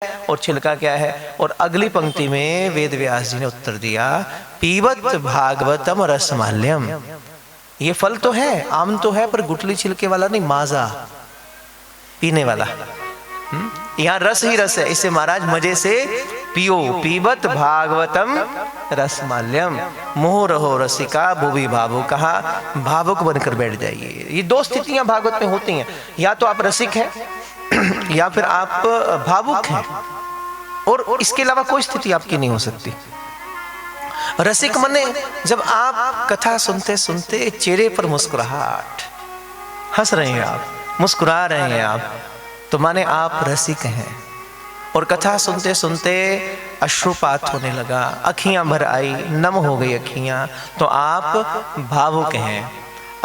और छिलका क्या है। और अगली पंक्ति में वेद व्यास जी ने उत्तर दिया, पीबत भागवतम रसमाल्यम। ये फल तो है, आम तो है, पर गुठली छिलके वाला नहीं, माजा पीने वाला। यहाँ रस ही रस है, इसे महाराज मजे से पियो। पीबत भागवतम रसमाल्यम, मोह रहो रसिका भुवि भावुक, कहा भावुक बनकर बैठ जाइए। ये दो स्थितियां भागवत में होती हैं, या तो आप रसिक हैं या फिर आप भावुक हैं, और इसके अलावा कोई स्थिति आपकी नहीं हो सकती। रसिक मने जब आप कथा सुनते सुनते चेहरे पर मुस्कुराहट, हंस रहे हैं आप, मुस्कुरा रहे हैं आप, तो माने आप रसिक हैं। और कथा सुनते सुनते अश्रुपात होने लगा, अखियां भर आई, नम हो गई अखियां, तो आप भावुक हैं।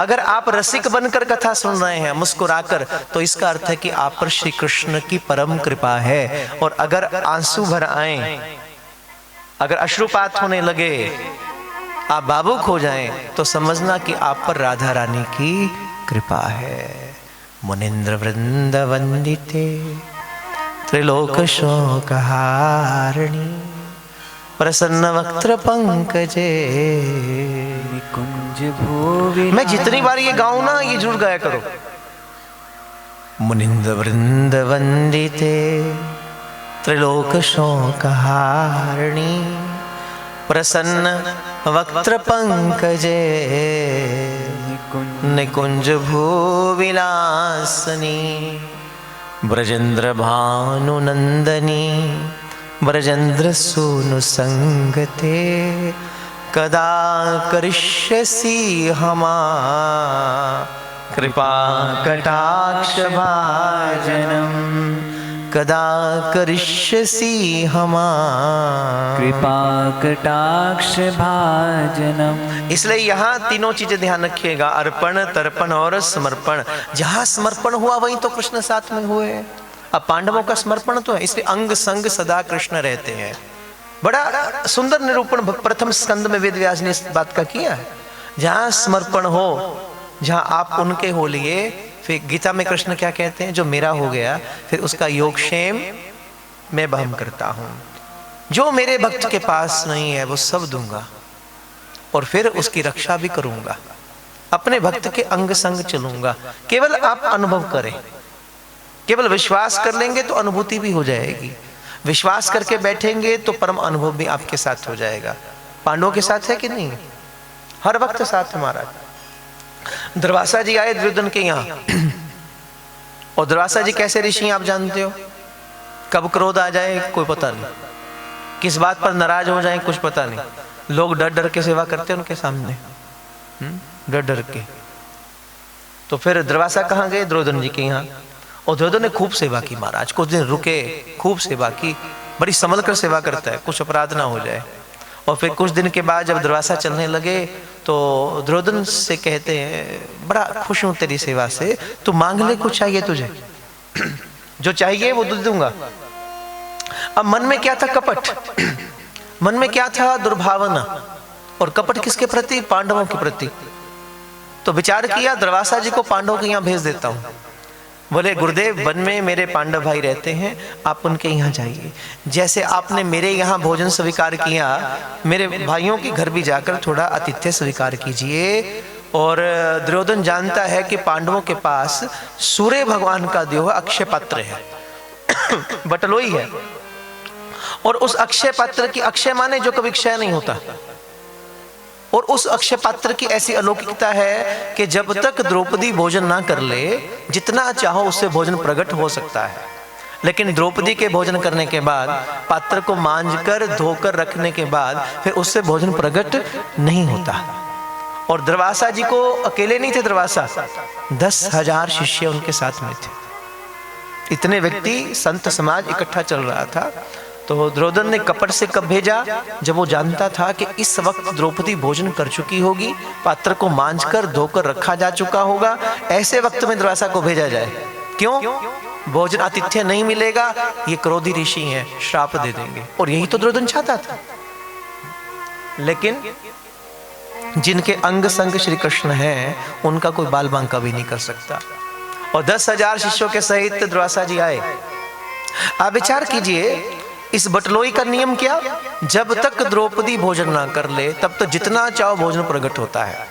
अगर आप रसिक बनकर कथा सुन रहे हैं मुस्कुराकर, तो इसका अर्थ है कि आप पर श्री कृष्ण की परम कृपा है। और अगर आंसू भर आए, अगर अश्रुपात होने लगे, आप भावुक हो जाएं, तो समझना कि आप पर राधा रानी की कृपा है। मुनिंद्र वृंद वंदिते त्रिलोक शोकहारिणी, प्रसन्न वक्त्र पंकजे निकुंज भूवि। मैं जितनी बार ये गाऊं ना, ये जरूर गाया करो। मुनिंद्र वृंद वंदिते त्रिलोक शोकहारिणी, प्रसन्न वक्त्र पंकजे निकुंज भूविलासनी, ब्रजेंद्र भानुनंदनी, ब्रजेंद्र सूनु संगते, कदा करिष्यसि हमा कृपा कटाक्ष भाजनम, कदा करिष्यसि हमा कृपा कटाक्ष भाजनम। इसलिए यहाँ तीनों चीजें ध्यान रखिएगा, अर्पण, तर्पण और समर्पण। जहां समर्पण हुआ वहीं तो कृष्ण साथ में हुए। अब पांडवों का समर्पण तो है, इसलिए अंग संग सदा कृष्ण रहते हैं। बड़ा सुंदर निरूपण प्रथम स्कंद में वेद व्यास ने इस बात का किया है। जहां समर्पण हो, जहां आप उनके हो लिए, फिर गीता में कृष्ण क्या कहते हैं, जो मेरा हो गया फिर उसका योगक्षेम मैं वहन करता हूं। जो मेरे भक्त के पास नहीं है वो सब दूंगा, और फिर उसकी रक्षा भी करूंगा, अपने भक्त के अंग संग चलूंगा। केवल आप अनुभव करें, केवल विश्वास कर लेंगे तो अनुभूति भी हो जाएगी। विश्वास करके बैठेंगे तो परम अनुभव भी आपके साथ हो जाएगा। पांडवों के साथ है कि नहीं? हर वक्त साथ हमारा। दुर्वासा जी आए दुर्योधन के यहाँ, और दुर्वासा जी कैसे ऋषि आप जानते हो, कब क्रोध आ जाए कोई पता नहीं, किस बात पर नाराज हो जाए कुछ पता नहीं। लोग डर डर के सेवा करते हैं उनके सामने, डर डर के। तो फिर दुर्वासा कहाँ गए? दुर्योधन जी के यहाँ। और दुर्योधन ने खूब सेवा की महाराज, कुछ दिन रुके, खूब सेवा की, बड़ी संभल कर सेवा करता है, कुछ अपराध ना हो जाए। और फिर कुछ दिन के बाद जब दुर्वासा चलने लगे तो दुर्योधन से कहते हैं, बड़ा खुश हूं तेरी सेवा से, तू मांग ले कुछ चाहिए तुझे, जो चाहिए वो दे दूंगा। अब मन में क्या था? कपट। मन में क्या था? दुर्भावना। और कपट किसके प्रति? पांडवों के प्रति। तो विचार किया दुर्वासा जी को पांडवों के यहाँ भेज देता हूं। बोले गुरुदेव, वन में मेरे पांडव भाई रहते हैं, आप उनके यहाँ जाइए। जैसे आपने मेरे यहाँ भोजन स्वीकार किया, मेरे भाइयों के घर भी जाकर थोड़ा आतिथ्य स्वीकार कीजिए। और दुर्योधन जानता है कि पांडवों के पास सूर्य भगवान का दिया हुआ अक्षय पात्र है, बटलोई है। और उस अक्षय पात्र की, अक्षय माने जो कभी क्षय नहीं होता, और उस अक्षय पात्र की ऐसी अलौकिकता है कि जब तक द्रौपदी भोजन ना कर ले, जितना चाहो उससे भोजन प्रकट हो सकता है। लेकिन द्रौपदी के भोजन करने के बाद, पात्र को मांजकर धोकर रखने के बाद, फिर उससे भोजन प्रकट नहीं होता। और दुर्वासा जी को अकेले नहीं थे दुर्वासा, 10,000 शिष्य उनके साथ में थे। इतने व्यक्ति, संत समाज इकट्ठा चल रहा था। तो दुर्योधन ने कपट से कब भेजा? जब वो जानता था कि इस वक्त द्रौपदी भोजन कर चुकी होगी, पात्र को मांजकर धोकर रखा जा चुका होगा, ऐसे वक्त में दुर्वासा को भेजा जाए। क्यों? भोजन आतिथ्य नहीं मिलेगा, ये क्रोधी ऋषि हैं, श्राप दे देंगे। और यही तो दुर्योधन चाहता था। लेकिन जिनके अंग संग श्री कृष्ण हैं, उनका कोई बाल बांका भी नहीं कर सकता। और 10,000 शिष्यों के सहित दुर्वासा जी आए। आप विचार कीजिए, इस बटलोई का नियम क्या? जब तक द्रौपदी भोजन ना कर ले तब तक जितना चाहो भोजन प्रकट होता है,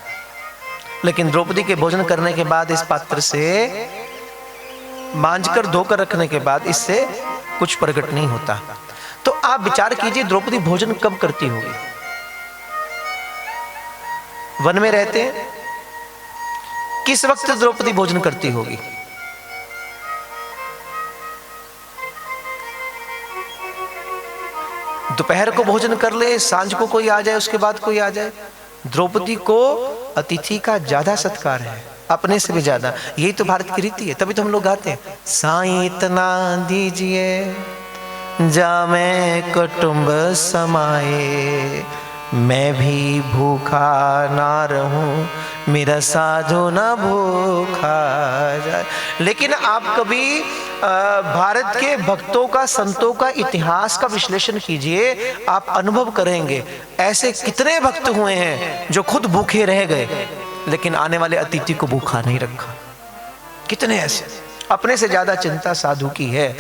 लेकिन द्रौपदी के भोजन करने के बाद इस पात्र से मांझकर धोकर रखने के बाद इससे कुछ प्रकट नहीं होता। तो आप विचार कीजिए द्रौपदी भोजन कब करती होगी? वन में रहते हैं, किस वक्त द्रौपदी भोजन करती होगी? दोपहर को भोजन कर ले, सांझ को कोई आ जाए, उसके बाद कोई आ जाए। द्रौपदी को अतिथि का ज्यादा सत्कार है, अपने से भी ज्यादा। यही तो भारत की रीति है, तभी तो हम लोग गाते हैं, साईं इतना दीजिए जामे कुटुंब समाए, मैं भी भूखा ना रहूं, मेरा साधु ना भूखा जाए। लेकिन आप कभी भारत के भक्तों का, संतों का इतिहास का विश्लेषण कीजिए, आप अनुभव करेंगे ऐसे कितने भक्त हुए हैं जो खुद भूखे रह गए लेकिन आने वाले अतिथि को भूखा नहीं रखा। कितने ऐसे, अपने से ज्यादा चिंता साधु की है,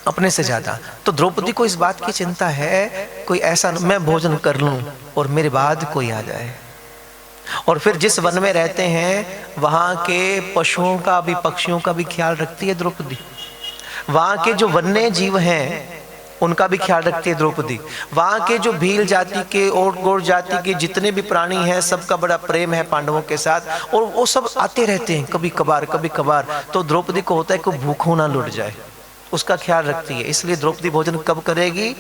अपने से ज्यादा। तो द्रौपदी को इस बात की चिंता है, कोई ऐसा मैं भोजन कर लूं और मेरे बाद कोई आ जाए। और फिर जिस वन में रहते हैं वहां के पशुओं का भी, पक्षियों का भी ख्याल रखती है द्रौपदी। वहां के जो वन्य जीव हैं उनका भी ख्याल रखती है द्रौपदी। वहां के जो भील जाति के और गौड़ जाति के जितने भी प्राणी हैं सबका बड़ा प्रेम है पांडवों के साथ, और वो सब आते रहते हैं कभी कभार कभी कभार। तो द्रौपदी को होता है कि भूखों ना लुट जाए, उसका ख्याल रखती है। इसलिए द्रौपदी भोजन कब करेगी?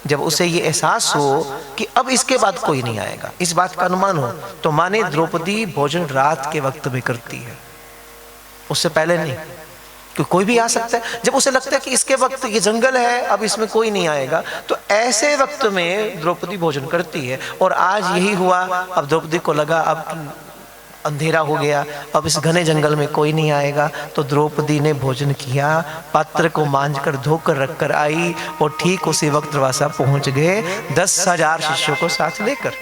जब उसे ये एहसास हो कि अब इसके बाद कोई नहीं आएगा, इस बात का अनुमान हो। तो माने द्रौपदी भोजन रात के वक्त में करती है, उससे पहले नहीं, क्योंकि कोई भी आ सकता है। जब उसे लगता है कि इसके वक्त ये जंगल है, अब इसमें कोई नहीं आएगा, तो ऐसे वक्त में द्रौपदी भोजन करती है। और आज यही हुआ। अब द्रौपदी को लगा अब अंधेरा हो गया, अब इस घने जंगल में कोई नहीं आएगा, तो द्रौपदी ने भोजन किया, पात्र को मांझकर धोकर रखकर आई, और ठीक उसी वक्त दरवाजा पहुंच गए 10,000 शिष्यों को साथ लेकर।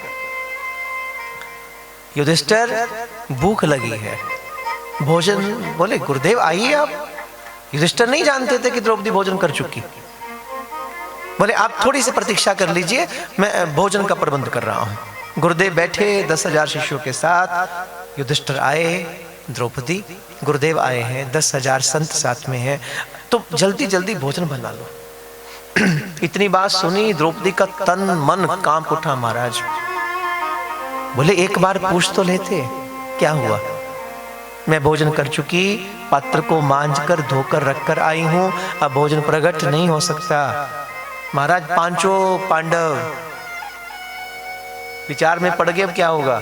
युधिष्ठिर भूख लगी है, भोजन, बोले गुरुदेव आइए आप। युधिष्ठिर नहीं जानते थे कि द्रौपदी भोजन कर चुकी। बोले आप थोड़ी सी प्रतीक्षा कर लीजिए, मैं भोजन का प्रबंध कर रहा हूं। गुरुदेव बैठे 10,000 शिष्यों के साथ। युधिष्ठिर आए, द्रौपदी, गुरुदेव आए हैं, 10,000 संत साथ में हैं, तो जल्दी जल्दी भोजन बना लो। इतनी बात सुनी द्रौपदी का तन मन कांप उठा महाराज। बोले एक बार पूछ तो लेते, क्या हुआ? मैं भोजन कर चुकी, पात्र को मांझकर धोकर रखकर आई हूं, अब भोजन प्रकट नहीं हो सकता। महाराज पांचों पांडव विचार में पड़ गए, अब क्या होगा?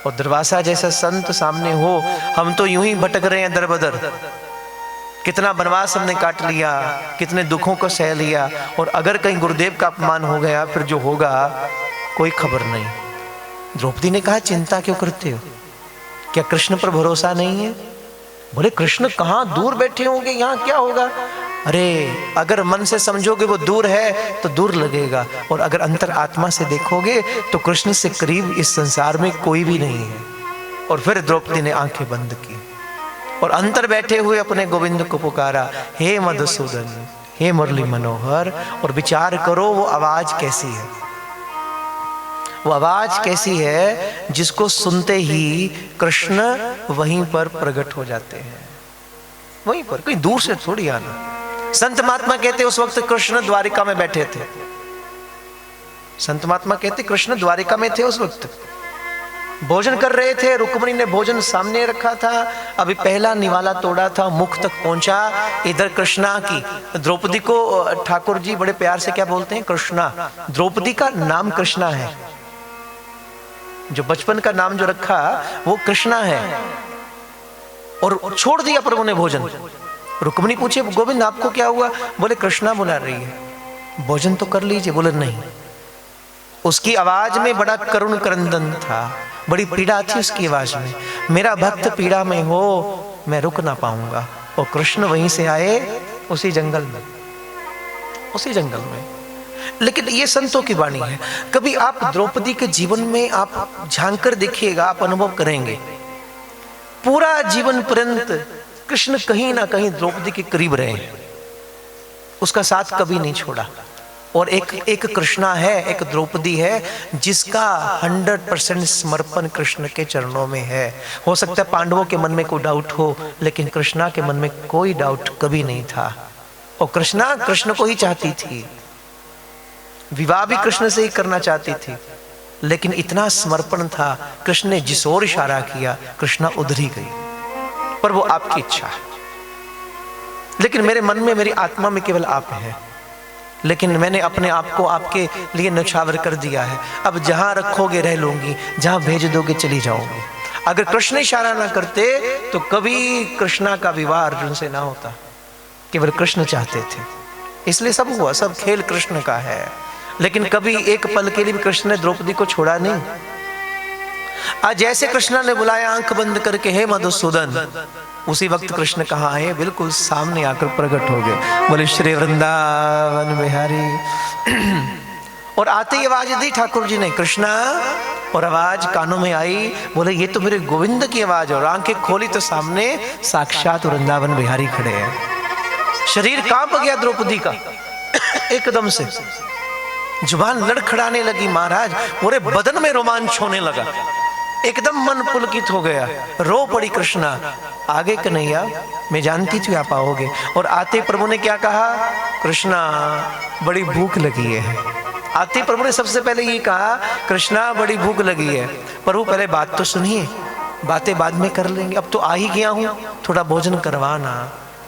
और दुर्वासा जैसा संत सामने हो, हम तो यूं ही भटक रहे हैं दर बदर, कितना वनवास हमने काट लिया, कितने दुखों को सह लिया, और अगर कहीं गुरुदेव का अपमान हो गया फिर जो होगा कोई खबर नहीं। द्रौपदी ने कहा चिंता क्यों करते हो, क्या कृष्ण पर भरोसा नहीं है? बोले कृष्ण कहाँ, दूर बैठे होंगे, यहाँ क्या होगा? अरे अगर मन से समझोगे वो दूर है तो दूर लगेगा, और अगर अंतर आत्मा से देखोगे तो कृष्ण से करीब इस संसार में कोई भी नहीं है। और फिर द्रौपदी ने आंखें बंद की और अंतर बैठे हुए अपने गोविंद को पुकारा, हे मधुसूदन, हे मुरली मनोहर। और विचार करो वो आवाज कैसी है, वो आवाज कैसी है जिसको सुनते ही कृष्ण वहीं पर प्रकट हो जाते हैं, वहीं पर, कोई दूर से थोड़ी आना। संत महात्मा कहते उस वक्त कृष्ण द्वारिका में बैठे थे। संत महात्मा कहते कृष्ण द्वारिका में थे, उस वक्त भोजन कर रहे थे। रुक्मिणी ने भोजन सामने रखा था, अभी पहला निवाला तोड़ा था, मुख तक पहुंचा। इधर कृष्णा की, द्रौपदी को ठाकुर जी बड़े प्यार से क्या बोलते हैं? कृष्णा। द्रौपदी का नाम कृष्णा है, जो बचपन का नाम जो रखा वो कृष्णा है। और छोड़ दिया प्रभु ने भोजन। रुक्मिणी पूछे गोविंद आपको क्या हुआ? बोले कृष्णा बुला रही है, भोजन तो कर लीजिए। बोले नहीं। उसकी आवाज में बड़ा करुण क्रंदन था, बड़ी पीड़ा थी उसकी आवाज में। मेरा भक्त पीड़ा में हो, मैं रुक ना पाऊंगा। और कृष्ण वहीं से आए, उसी जंगल में, उसी जंगल में। लेकिन ये संतों की वाणी है। कभी आप द्रौपदी के जीवन में आप झांक कर देखिएगा, आप अनुभव करेंगे पूरा जीवन पर्यंत कृष्ण कहीं ना कहीं द्रौपदी के करीब रहे। उसका साथ कभी नहीं छोड़ा। और एक कृष्णा है, एक द्रौपदी है जिसका 100% समर्पण कृष्ण के चरणों में है। हो सकता है पांडवों के मन में कोई डाउट हो, लेकिन कृष्णा के मन में कोई डाउट कभी नहीं था। और कृष्णा कृष्ण को ही चाहती थी, विवाह भी कृष्ण से ही करना चाहती थी, लेकिन इतना समर्पण था, कृष्ण ने जिस ओर इशारा किया कृष्णा उधर ही गई। पर वो आपकी इच्छा है, लेकिन मेरे मन में, मेरी आत्मा में केवल आप हैं। लेकिन मैंने अपने आप को आपके लिए नछावर कर दिया है। अब जहां रखोगे रह लूंगी, जहां भेज दोगे चली जाऊंगी। अगर कृष्ण इशारा ना करते तो कभी कृष्णा का विवाह अर्जुन से ना होता। केवल कृष्ण चाहते थे, इसलिए सब हुआ। सब खेल कृष्ण का है। लेकिन कभी एक पल के लिए भी कृष्ण ने द्रौपदी को छोड़ा नहीं। आज जैसे कृष्ण ने बुलाया आंख बंद करके, हे मधुसूदन, उसी वक्त कृष्ण कहाँ आए? बिल्कुल सामने आकर प्रकट हो गए। बोले श्री वृंदावन बिहारी। और आते ही आवाज दी ठाकुर जी ने, कृष्णा, और आवाज कानों में आई। बोले ये तो मेरे गोविंद की आवाज। और आंखें खोली तो सामने साक्षात वृंदावन बिहारी खड़े हैं। शरीर कांप गया द्रौपदी का एकदम से, जुबान लड़खड़ाने लगी महाराज, पूरे बदन में रोमांच होने लगा, एकदम मन पुलकित हो गया, रो पड़ी कृष्णा। आगे कन्हैया, मैं जानती थी आप आओगे। और आते प्रभु ने क्या कहा? कृष्णा बड़ी भूख लगी है। आते प्रभु ने सबसे पहले ये कहा, कृष्णा बड़ी भूख लगी है। प्रभु पहले बात तो सुनिए, बातें बाद में कर लेंगे, अब तो आ ही गया हूं, थोड़ा भोजन करवाना।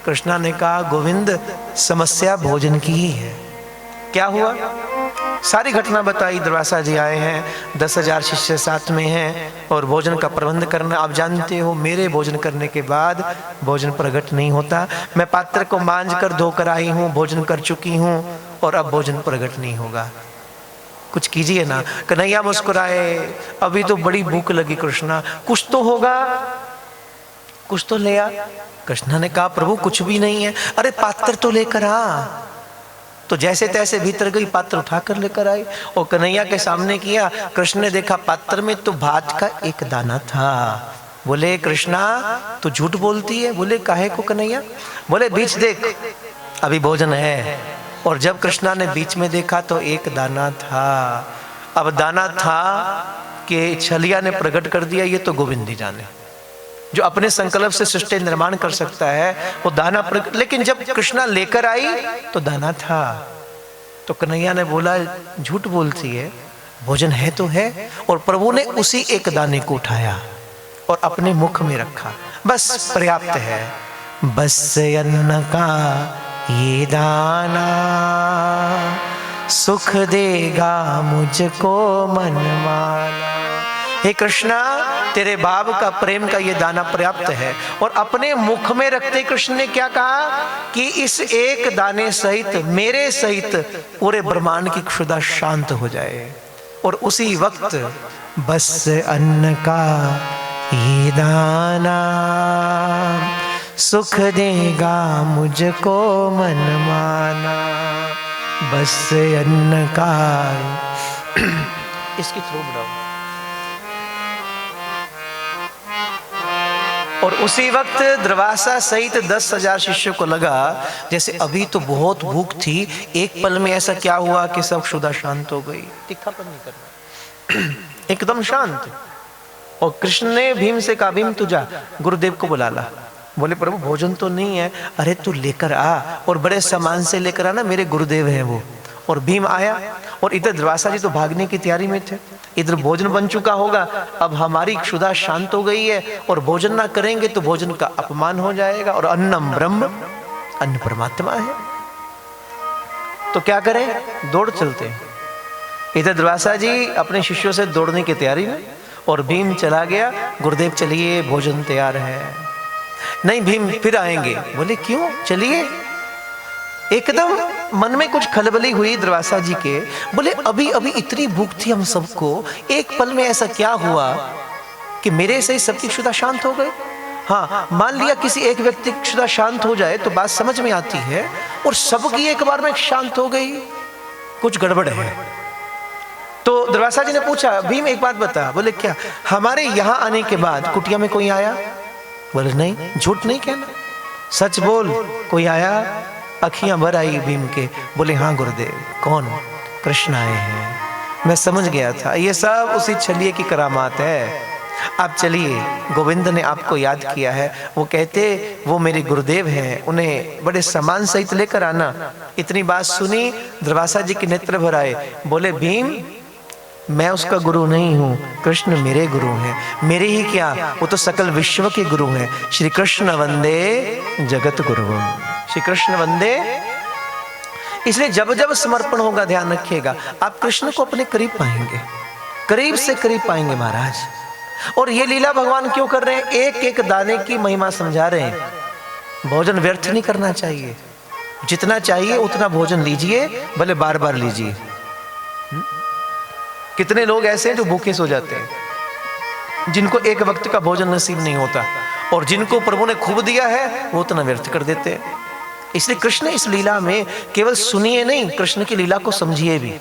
कृष्णा ने कहा, गोविंद समस्या भोजन की ही है। क्या हुआ? सारी घटना बताई। दुर्वासा जी आए हैं, 10,000 शिष्य साथ में हैं और भोजन का प्रबंध करना। आप जानते हो मेरे भोजन करने के बाद भोजन प्रकट नहीं होता। मैं पात्र को मांझ कर धोकर आई हूँ, भोजन कर चुकी हूँ और अब भोजन प्रकट नहीं होगा। कुछ कीजिए ना। कन्हैया मुस्कुराए, अभी तो बड़ी भूख लगी कृष्णा, कुछ तो होगा, कुछ तो ले आ। कृष्णा ने कहा, प्रभु कुछ भी नहीं है। अरे पात्र तो लेकर आ। तो जैसे तैसे भीतर गई, पात्र उठाकर लेकर आई और कन्हैया के सामने किया। कृष्ण ने देखा पात्र में तो भात का एक दाना था। बोले कृष्णा तू झूठ बोलती है। बोले काहे को कन्हैया? बोले बीच देख, अभी भोजन है। और जब कृष्णा ने बीच में देखा तो एक दाना था। अब दाना था कि छलिया ने प्रकट कर दिया, ये तो गोविंद ही जाने, जो अपने संकल्प से सृष्टि निर्माण कर सकता है वो दाना प्रकट। लेकिन जब कृष्णा लेकर आई तो दाना था। तो कन्हैया ने बोला झूठ बोलती है, भोजन है तो है। और प्रभु ने उसी एक दाने को उठाया और अपने मुख में रखा। बस पर्याप्त है, बस अन्न का ये दाना सुख देगा मुझको मनमाना। हे कृष्णा, तेरे भाव का, प्रेम का ये दाना पर्याप्त है। और अपने मुख में रखते कृष्ण ने क्या कहा कि इस एक दाने सहित, मेरे सहित पूरे ब्रह्मांड की क्षुधा शांत हो जाए। और उसी वक्त बस अन्न का ये दाना सुख देगा मुझको मनमाना। बस अन्न का इसकी थ्रू बढ़ाओ। और उसी वक्त द्रवासा सहित 10,000 शिष्यों को लगा जैसे अभी तो बहुत भूख थी, एक पल में ऐसा क्या हुआ कि सब क्षुधा शांत हो गई। तीखापन नहीं करना, एकदम शांत। और कृष्ण ने भीम से कहा, भीम तू जा गुरुदेव को बुला ला। बोले प्रभु भोजन तो नहीं है। अरे तू लेकर आ, और बड़े सामान से लेकर आना, मेरे गुरुदेव हैं वो। और भीम आया और इधर द्रवासा जी तो भागने की तैयारी में थे। इधर भोजन बन चुका होगा, अब हमारी क्षुधा शांत हो गई है और भोजन ना करेंगे तो भोजन का अपमान हो जाएगा। और अन्नम ब्रह्म, अन्न परमात्मा है, तो क्या करें? दौड़ चलते हैं। इधर द्रवासा जी अपने शिष्यों से दौड़ने की तैयारी में और भीम चला गया, गुरुदेव चलिए भोजन तैयार है। नहीं भीम फिर आएंगे। बोले क्यों? चलिए। एकदम मन में कुछ खलबली हुई द्रवासा जी के। बोले अभी अभी इतनी भूख थी हम सबको, एक पल में ऐसा क्या हुआ कि मेरे से सबकी क्षुधा शांत हो गई? हाँ, मान लिया किसी एक व्यक्ति की क्षुधा शांत हो जाए तो बात समझ में आती है, और सबकी एक बार में शांत हो गई, कुछ गड़बड़ है। तो द्रवासा जी ने पूछा, भीम एक बात बता। बोले क्या? हमारे यहाँ आने के बाद कुटिया में कोई आया? बोले नहीं। झूठ नहीं कहना, सच बोल, कोई आया? अखियां भर आई भीम के, बोले हाँ गुरुदेव। कौन? कृष्ण आए हैं। मैं समझ गया था ये सब उसी छलिए की करामात है। आप चलिए, गोविंद ने आपको याद किया है। वो कहते वो मेरे गुरुदेव हैं, उन्हें बड़े सम्मान सहित लेकर आना। इतनी बात सुनी, दुर्वासा जी के नेत्र भर आए। बोले भीम, मैं उसका गुरु नहीं हूँ, कृष्ण मेरे गुरु हैं। मेरे ही क्या, वो तो सकल विश्व के गुरु हैं। श्री कृष्ण वंदे जगत गुरु। श्री कृष्ण वंदे। इसलिए जब जब समर्पण होगा, ध्यान रखिएगा, आप कृष्ण को अपने करीब पाएंगे, करीब से करीब पाएंगे महाराज। और ये लीला भगवान क्यों कर रहे हैं? एक एक दाने की महिमा समझा रहे हैं। भोजन व्यर्थ नहीं करना चाहिए, जितना चाहिए उतना भोजन लीजिए, भले बार बार लीजिए। कितने लोग ऐसे हैं जो भूखे सो जाते हैं, जिनको एक वक्त का भोजन नसीब नहीं होता, और जिनको प्रभु ने खूब दिया है वो उतना व्यर्थ कर देते हैं। इसलिए कृष्ण इस लीला में केवल सुनिए नहीं, कृष्ण की लीला को समझिए भी,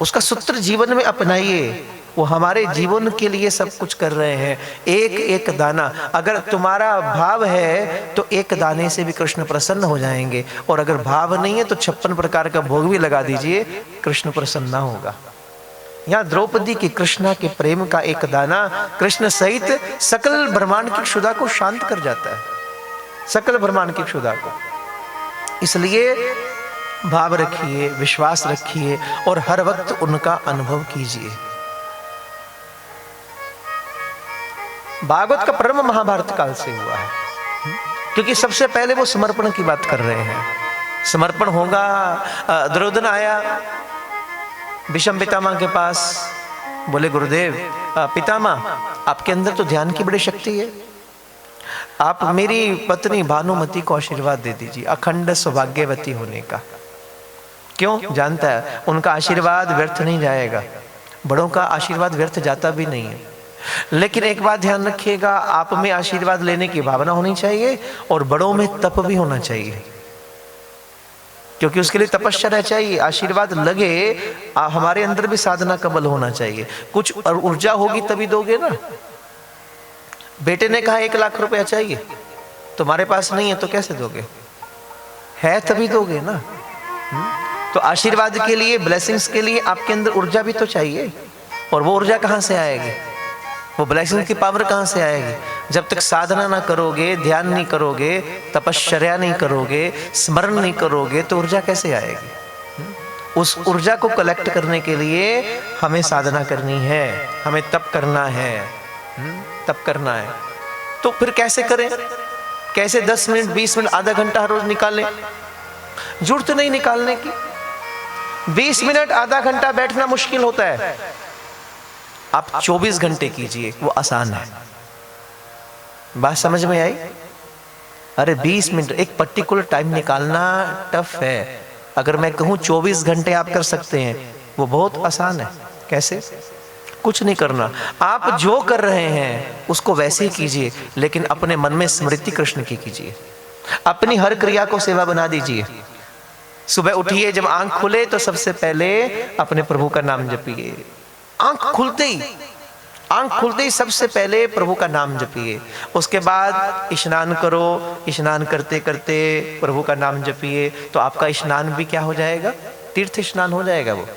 उसका सूत्र जीवन में अपनाइए। वो हमारे जीवन के लिए सब कुछ कर रहे हैं। एक एक दाना, अगर तुम्हारा भाव है तो एक दाने से भी कृष्ण प्रसन्न हो जाएंगे, और अगर भाव नहीं है तो 56 प्रकार का भोग भी लगा दीजिए, कृष्ण प्रसन्न ना होगा। यहाँ द्रौपदी की कृष्णा के प्रेम का एक दाना कृष्ण सहित सकल ब्रह्मांड की क्षुधा को शांत कर जाता है, सकल ब्रह्मांड की क्षुधा को। इसलिए भाव रखिए, विश्वास रखिए, और हर वक्त उनका अनुभव कीजिए। भागवत का प्रारंभ महाभारत काल से हुआ है, क्योंकि सबसे पहले वो समर्पण की बात कर रहे हैं। समर्पण होगा। दुर्योधन आया भीष्म पितामह के पास, बोले गुरुदेव, पितामह आपके अंदर तो ध्यान की बड़ी शक्ति है, आप मेरी पत्नी भानुमति को आशीर्वाद दे दीजिए अखंड सौभाग्यवती होने का। क्यों? जानता है उनका आशीर्वाद व्यर्थ नहीं जाएगा, बड़ों का आशीर्वाद व्यर्थ जाता भी नहीं है। लेकिन एक बात ध्यान रखिएगा, आप में आशीर्वाद लेने की भावना होनी चाहिए, और बड़ों में तप भी होना चाहिए, क्योंकि उसके लिए तपस्या चाहिए। आशीर्वाद लगे, हमारे अंदर भी साधना का बल होना चाहिए। कुछ ऊर्जा होगी तभी दोगे ना। बेटे ने कहा 1 लाख रुपया चाहिए, तुम्हारे पास नहीं है तो कैसे दोगे? है तभी दोगे ना। तो आशीर्वाद के लिए, ब्लेसिंग्स के लिए आपके अंदर ऊर्जा भी तो चाहिए, और वो ऊर्जा कहाँ से आएगी? वो ब्लेसिंग की पावर कहाँ से आएगी? जब तक साधना ना करोगे, ध्यान नहीं करोगे, तपश्चर्या नहीं करोगे, स्मरण नहीं करोगे, तो ऊर्जा कैसे आएगी? उस ऊर्जा को कलेक्ट करने के लिए हमें साधना करनी है, हमें तप करना है, तप करना है। तो फिर कैसे करें? कैसे 10 मिनट, 20 मिनट, आधा घंटा हर रोज निकालें? जरूरत नहीं निकालने की। 20 मिनट, आधा घंटा बैठना मुश्किल होता है, आप 24 घंटे कीजिए, वो आसान है। बात समझ में आई? अरे 20 मिनट, एक पर्टिकुलर टाइम निकालना टफ है। अगर मैं कहूँ 24 घंटे आप कर सकते हैं, वो बहुत आसान है। कैसे? कुछ नहीं करना, आप जो कर रहे हैं उसको वैसे ही कीजिए, लेकिन अपने मन में स्मृति कृष्ण की कीजिए। अपनी हर क्रिया को सेवा बना दीजिए। सुबह उठिए, जब आंख खुले तो सबसे पहले अपने प्रभु का नाम जपिए। आंख खुलते ही सबसे पहले प्रभु का नाम जपिए। उसके बाद स्नान करो, स्नान करते करते प्रभु का नाम जपिए, तो आपका स्नान भी क्या हो जाएगा? तीर्थ स्नान हो जाएगा। वो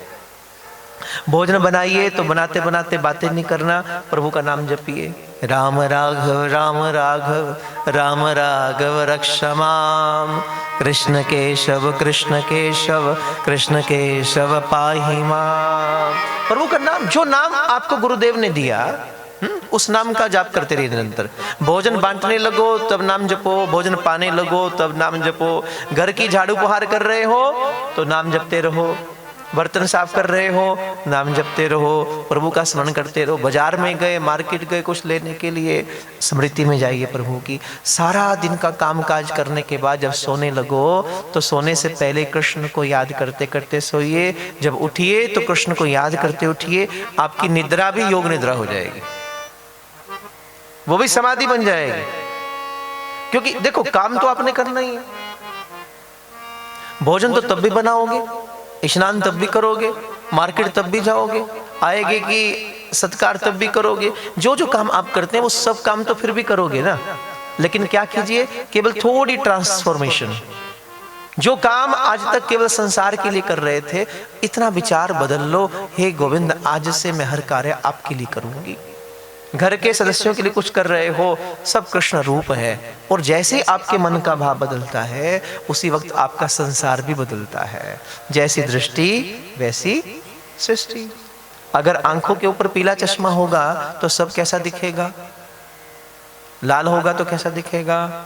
भोजन बनाइए तो बनाते बनाते बातें नहीं करना, प्रभु का नाम जपिए। राम राघव राम राघव राम राघव रक्षमाम, कृष्ण केशव कृष्ण केशव कृष्ण केशव पाहि माम। प्रभु का नाम, जो नाम आपको गुरुदेव ने दिया, उस नाम का जाप करते रहिए निरंतर। भोजन बांटने लगो तब नाम जपो, भोजन पाने लगो तब नाम जपो, घर की झाड़ू पुहार कर रहे हो तो नाम जपते रहो, बर्तन साफ कर रहे हो नाम जपते रहो, प्रभु का स्मरण करते रहो। बाजार में गए, मार्केट गए कुछ लेने के लिए, स्मृति में जाइए प्रभु की। सारा दिन का काम काज करने के बाद जब सोने लगो तो सोने से पहले कृष्ण को याद करते करते सोइए। जब उठिए तो कृष्ण को याद करते उठिए। आपकी निद्रा भी योग निद्रा हो जाएगी, वो भी समाधि बन जाएगी। क्योंकि देखो, काम तो आपने करना ही है। भोजन तो तब भी बनाओगे, स्नान तब भी करोगे, मार्केट तब भी जाओगे, आएगे कि सत्कार तब भी करोगे। जो जो काम आप करते हैं वो सब काम तो फिर भी करोगे ना। लेकिन क्या कीजिए, केवल थोड़ी ट्रांसफॉर्मेशन, जो काम आज तक केवल संसार के लिए कर रहे थे, इतना विचार बदल लो, हे गोविंद आज से मैं हर कार्य आपके लिए करूंगी। घर के सदस्यों के लिए कुछ कर रहे हो, सब कृष्ण रूप है। और जैसे आपके मन का भाव बदलता है, उसी वक्त आपका संसार भी बदलता है। जैसी दृष्टि वैसी सृष्टि। अगर आंखों के ऊपर पीला चश्मा होगा तो सब कैसा दिखेगा? लाल होगा तो कैसा दिखेगा?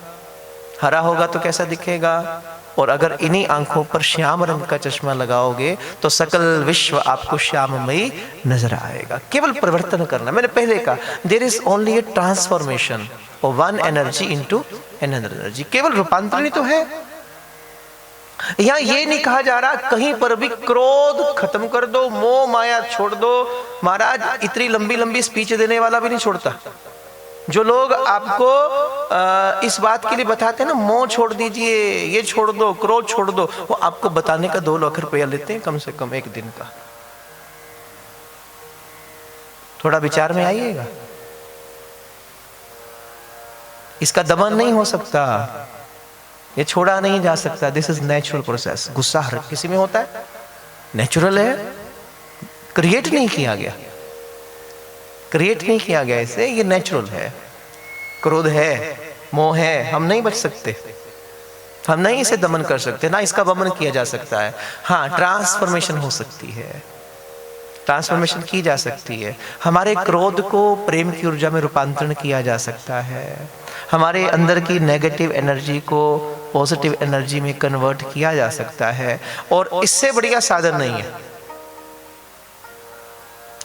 हरा होगा तो कैसा दिखेगा? और अगर इन्हीं आंखों पर श्याम रंग का चश्मा लगाओगे तो सकल विश्व आपको श्याममयी नजर आएगा। केवल परिवर्तन करना। मैंने पहले कहा, there is only a transformation of one energy into another energy. केवल रूपांतरण ही तो है। यहां ये नहीं कहा जा रहा कहीं पर भी क्रोध खत्म कर दो, मोह माया छोड़ दो। महाराज इतनी लंबी लंबी स्पीच देने वाला भी नहीं छोड़ता। जो लोग आपको इस बात के लिए बताते हैं ना, मोह छोड़ दीजिए, ये छोड़ दो, क्रोध छोड़ दो, वो आपको बताने का 2 लाख रुपया लेते हैं कम से कम एक दिन का। थोड़ा विचार में आइएगा। इसका दमन नहीं हो सकता, ये छोड़ा नहीं जा सकता। This is natural process. गुस्सा हर किसी में होता है, नेचुरल है, क्रिएट नहीं किया गया, क्रिएट नहीं किया गया इसे, ये नेचुरल है। क्रोध है, मोह है, हम नहीं बच सकते, हम नहीं इसे दमन कर सकते, ना इसका वमन किया जा सकता है। हाँ, ट्रांसफॉर्मेशन हो सकती है, ट्रांसफॉर्मेशन की जा सकती है। हमारे क्रोध को प्रेम की ऊर्जा में रूपांतरण किया जा सकता है। हमारे अंदर की नेगेटिव एनर्जी को पॉजिटिव एनर्जी में कन्वर्ट किया जा सकता है। और इससे बढ़िया साधन नहीं है,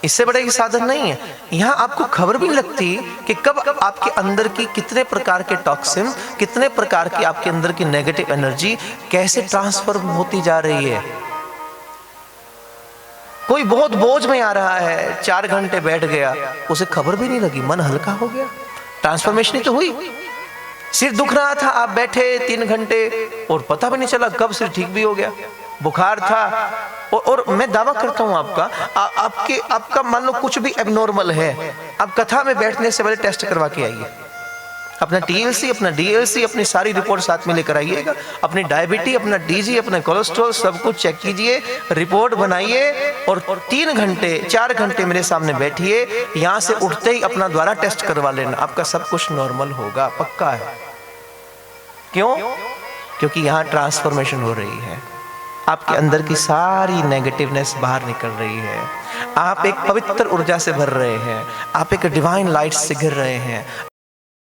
इससे बड़ा ये साधन नहीं है। यहां आपको खबर भी नहीं लगती कि कब आपके अंदर की कितने प्रकार के टॉक्सिन, कितने प्रकार की आपके अंदर की नेगेटिव एनर्जी कैसे ट्रांसफर होती जा रही है। कोई बहुत बोझ में आ रहा है, 4 घंटे बैठ गया, उसे खबर भी नहीं लगी, मन हल्का हो गया, ट्रांसफॉर्मेशन ही तो हुई। सिर दुख रहा था, आप बैठे 3 घंटे और पता भी नहीं चला कब सिर ठीक भी हो गया। बुखार था, और मैं दावा करता हूं आपका मान लो कुछ भी एबनॉर्मल है, आप कथा में बैठने से पहले टेस्ट करवा के आइए। अपना TLC, अपना DLC, अपनी सारी रिपोर्ट साथ में लेकर आइएगा। अपनी डायबिटीज, अपना DG, अपना कोलेस्ट्रॉल, सब कुछ चेक कीजिए, रिपोर्ट बनाइए और 3 घंटे 4 घंटे मेरे सामने बैठिए। यहां से उठते ही अपना द्वारा टेस्ट करवा लेना, आपका सब कुछ नॉर्मल होगा, पक्का है। क्यों? क्योंकि यहां ट्रांसफॉर्मेशन हो रही है, आपके अंदर की सारी नेगेटिवनेस बाहर निकल रही है। आप एक पवित्र ऊर्जा से भर रहे हैं, आप एक डिवाइन लाइट से घिर रहे हैं।